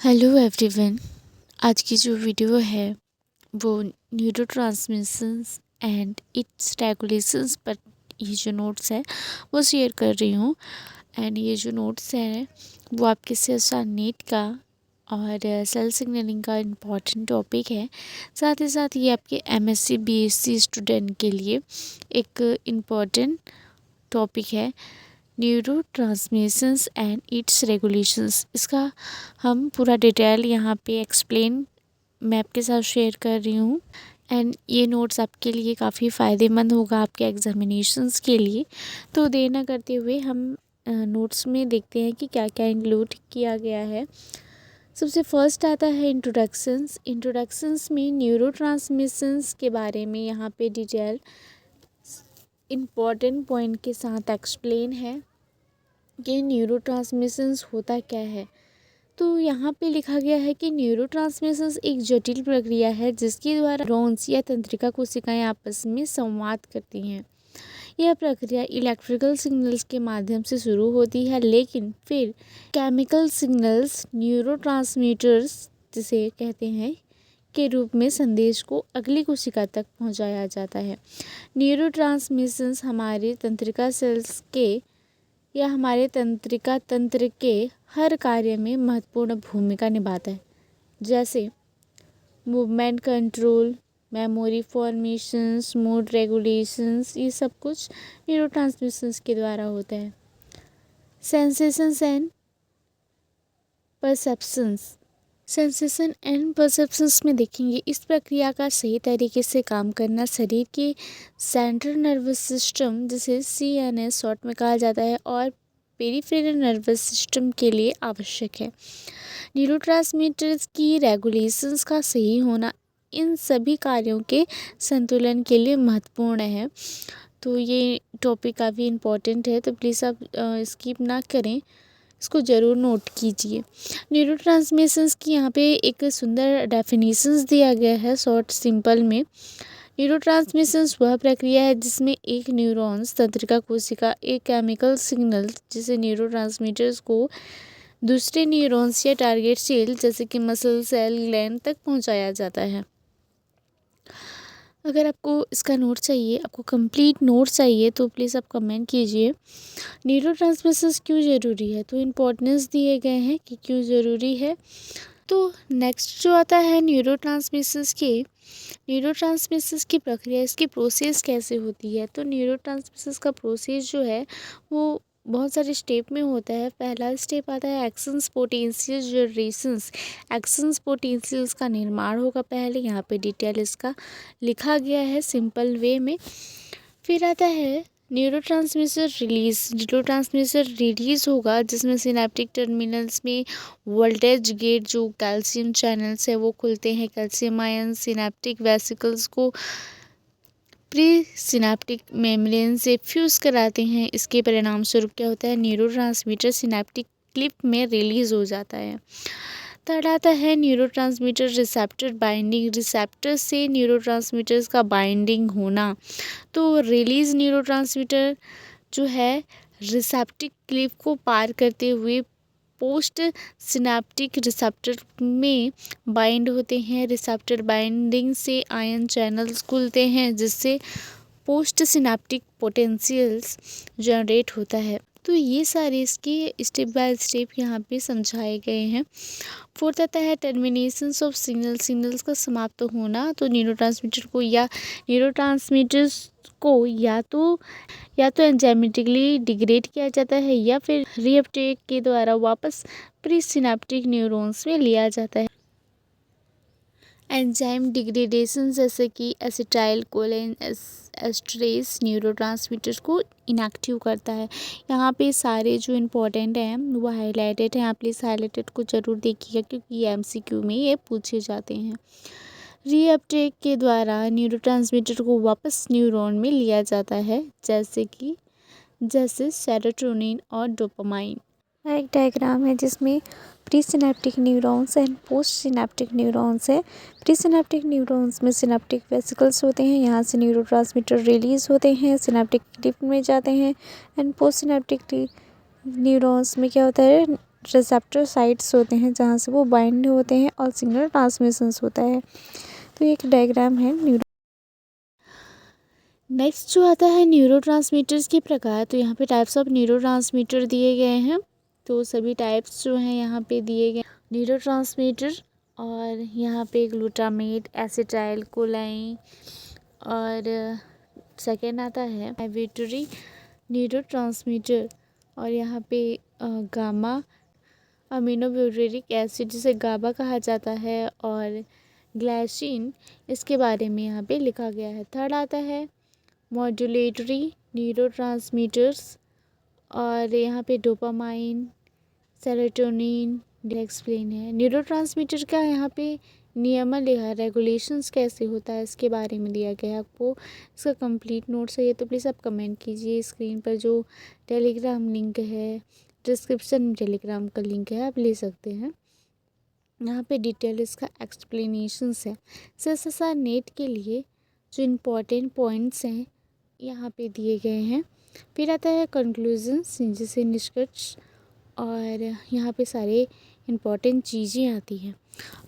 Hello everyone. आज की जो वीडियो है वो न्यूरोट्रांसमिशंस एंड इट्स रेगुलेशंस पर ये जो नोट्स है वो शेयर कर रही हूँ। एंड ये जो नोट्स है वो आपके CSR नीट का और सेल सिग्नलिंग का इम्पॉर्टेंट टॉपिक है। साथ ही साथ ये आपके MSc BSc स्टूडेंट के लिए एक इम्पॉर्टेंट टॉपिक है, न्यूरोट्रांसमिशंस एंड इट्स रेगुलेशंस। इसका हम पूरा डिटेल यहाँ पे एक्सप्लेन मैं आपके साथ शेयर कर रही हूँ। एंड ये नोट्स आपके लिए काफ़ी फ़ायदेमंद होगा आपके एग्जामिनेशंस के लिए। तो देर न करते हुए हम नोट्स में देखते हैं कि क्या क्या इंक्लूड किया गया है। सबसे फर्स्ट आता है इंट्रोडक्शंस में न्यूरोट्रांसमिशंस के बारे में यहाँ पे डिटेल इम्पॉर्टेंट पॉइंट के साथ एक्सप्लेन है कि न्यूरोट्रांसमिशंस होता क्या है। तो यहाँ पे लिखा गया है कि न्यूरोट्रांसमिशंस एक जटिल प्रक्रिया है जिसके द्वारा न्यूरॉन्स या तंत्रिका कोशिकाएं आपस में संवाद करती हैं। यह प्रक्रिया इलेक्ट्रिकल सिग्नल्स के माध्यम से शुरू होती है, लेकिन फिर केमिकल सिग्नल्स न्यूरोट्रांसमीटर्स जिसे कहते हैं के रूप में संदेश को अगली कोशिका तक पहुंचाया जाता है। न्यूरोट्रांसमिशंस हमारे तंत्रिका सेल्स के या हमारे तंत्रिका तंत्र के हर कार्य में महत्वपूर्ण भूमिका निभाता है, जैसे movement control, memory formations, mood regulations. ये सब कुछ न्यूरोट्रांसमिशंस के द्वारा होता है। Sensations and perceptions. Sensation and perceptions में देखेंगे इस प्रक्रिया का सही तरीके से काम करना शरीर के सेंट्रल नर्वस सिस्टम जिसे CNS शॉर्ट में कहा जाता है और पेरिफेरल नर्वस सिस्टम के लिए आवश्यक है। न्यूरोट्रांसमीटर्स की रेगुलेशंस का सही होना इन सभी कार्यों के संतुलन के लिए महत्वपूर्ण है। तो ये टॉपिक काफ़ी इम्पोर्टेंट है, तो प्लीज़ आप स्किप ना करें, इसको ज़रूर नोट कीजिए। न्यूरोट्रांसमिशंस की यहाँ पे एक सुंदर डेफिनेशंस दिया गया है शॉर्ट सिंपल में। न्यूरोट्रांसमिशंस वह प्रक्रिया है जिसमें एक न्यूरॉन्स तंत्रिका कोशिका एक केमिकल सिग्नल जैसे न्यूरोट्रांसमीटर्स को दूसरे न्यूरॉन्स या टारगेट सेल जैसे कि मसल सेल ग्लैंड तक पहुंचाया जाता है। अगर आपको इसका नोट चाहिए, आपको कंप्लीट नोट चाहिए, तो प्लीज़ आप कमेंट कीजिए। न्यूरोट्रांसमिशंस क्यों ज़रूरी है, तो इम्पोर्टेंस दिए गए हैं कि क्यों ज़रूरी है। तो नेक्स्ट जो आता है न्यूरोट्रांसमिशंस की प्रक्रिया, इसकी प्रोसेस कैसे होती है। तो न्यूरोट्रांसमिशंस का प्रोसेस जो है वो बहुत सारे स्टेप में होता है। पहला स्टेप आता है actions potential generations. Actions potentials का निर्माण होगा पहले, यहाँ पे डिटेल इसका लिखा गया है सिंपल वे में। फिर आता है न्यूरोट्रांसमीटर रिलीज होगा जिसमें सिनेप्टिक टर्मिनल्स में वोल्टेज गेट जो कैल्शियम चैनल्स है वो खुलते हैं। कैल्शियम आयन सिनेप्टिक वेसिकल्स को प्री सिनेप्टिक मेम्ब्रेन से फ्यूज़ कराते हैं। इसके परिणाम स्वरूप क्या होता है, न्यूरोट्रांसमीटर सिनेप्टिक क्लिप में रिलीज हो जाता है। थर्ड आता है न्यूरोट्रांसमीटर रिसेप्टर बाइंडिंग। रिसेप्टर से न्यूरोट्रांसमीटर्स का बाइंडिंग होना। तो रिलीज न्यूरोट्रांसमीटर जो है रिसेप्टिक क्लिप को पार करते हुए पोस्ट सिनेप्टिक रिसेप्टर में बाइंड होते हैं। रिसेप्टर बाइंडिंग से आयन चैनल्स खुलते हैं जिससे पोस्ट सिनेप्टिक पोटेंशियल्स जनरेट होता है। तो ये सारे इसके स्टेप बाय स्टेप यहाँ पे समझाए गए हैं। फोर्थ आता है टर्मिनेशंस ऑफ सिग्नल्स का समाप्त होना। तो न्यूरोट्रांसमीटर्स को या तो एंजाइमेटिकली डिग्रेड किया जाता है या फिर रीअपटेक के द्वारा वापस प्री सिनेप्टिक न्यूरॉन्स में लिया जाता है। एंजाइम डिग्रेडेशन जैसे कि एसिटाइल कोलिन एस्टरेज न्यूरोट्रांसमीटर्स को इनएक्टिव करता है। यहाँ पे सारे जो इम्पोर्टेंट हैं वो हाईलाइटेड हैं, आप प्लीज़ हाईलाइटेड को ज़रूर देखिएगा क्योंकि MCQ में ये पूछे जाते हैं। रीअपटेक के द्वारा न्यूरोट्रांसमीटर को वापस न्यूरॉन में लिया जाता है जैसे सेरोटोनिन और डोपामाइन। एक डायग्राम है जिसमें pre synaptic neurons and post synaptic neurons है। प्री सिनेप्टिक न्यूरॉन्स में सिनेप्टिक वेसिकल्स होते हैं, यहाँ से न्यूरोट्रांसमीटर रिलीज होते हैं, सिनेप्टिक क्लिप में जाते हैं। एंड पोस्ट सिनेप्टिक न्यूरॉन्स में क्या होता है, रिसेप्टर साइट्स होते हैं जहाँ से वो बाइंड होते हैं और सिग्नल ट्रांसमिशंस होता है। तो ये एक डायग्राम है नेक्स्ट जो आता है न्यूरोट्रांसमीटर्स के प्रकार। तो यहाँ पे टाइप्स ऑफ न्यूरोट्रांसमीटर दिए गए हैं। तो सभी टाइप्स जो हैं यहाँ पे दिए गए न्यूरोट्रांसमीटर, और यहाँ पे ग्लूटामेट, एसिटाइल कोलाइन, और सेकेंड आता है एविटरी न्यूरोट्रांसमीटर, और यहाँ पे गामा अमीनोब्यूटेरिक एसिड जिसे गाबा कहा जाता है, और ग्लाइसिन, इसके बारे में यहाँ पे लिखा गया है। थर्ड आता है मॉड्यूलेटरी न्यूरोट्रांसमीटर्स, और यहाँ पे डोपामाइन, सेरोटोनिन एक्सप्लेन है। न्यूरोट्रांसमीटर का यहाँ पे नियमन लिखा है, रेगुलेशंस कैसे होता है इसके बारे में दिया गया है आपको। इसका कंप्लीट नोट चाहिए तो प्लीज़ आप कमेंट कीजिए। स्क्रीन पर जो टेलीग्राम लिंक है, डिस्क्रिप्शन में टेलीग्राम का लिंक है, आप ले सकते हैं। यहाँ पे डिटेल इसका एक्सप्लेनेशंस है। SSR नेट के लिए जो इम्पोर्टेंट पॉइंट्स हैं यहाँ पे दिए गए हैं। फिर आता है कंक्लूजन्स जिसे निष्कर्ष, और यहाँ पे सारे इम्पोर्टेंट चीज़ें आती हैं।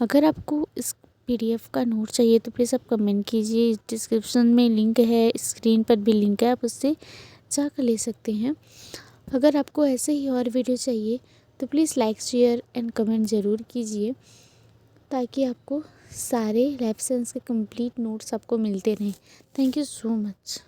अगर आपको इस PDF का नोट चाहिए तो प्लीज़ आप कमेंट कीजिए। डिस्क्रिप्शन में लिंक है, स्क्रीन पर भी लिंक है, आप उससे जाकर ले सकते हैं। अगर आपको ऐसे ही और वीडियो चाहिए तो please like, share and comment ज़रूर कीजिए, ताकि आपको सारे लाइफ साइंस के कंप्लीट नोट्स आपको मिलते रहें। Thank you so much.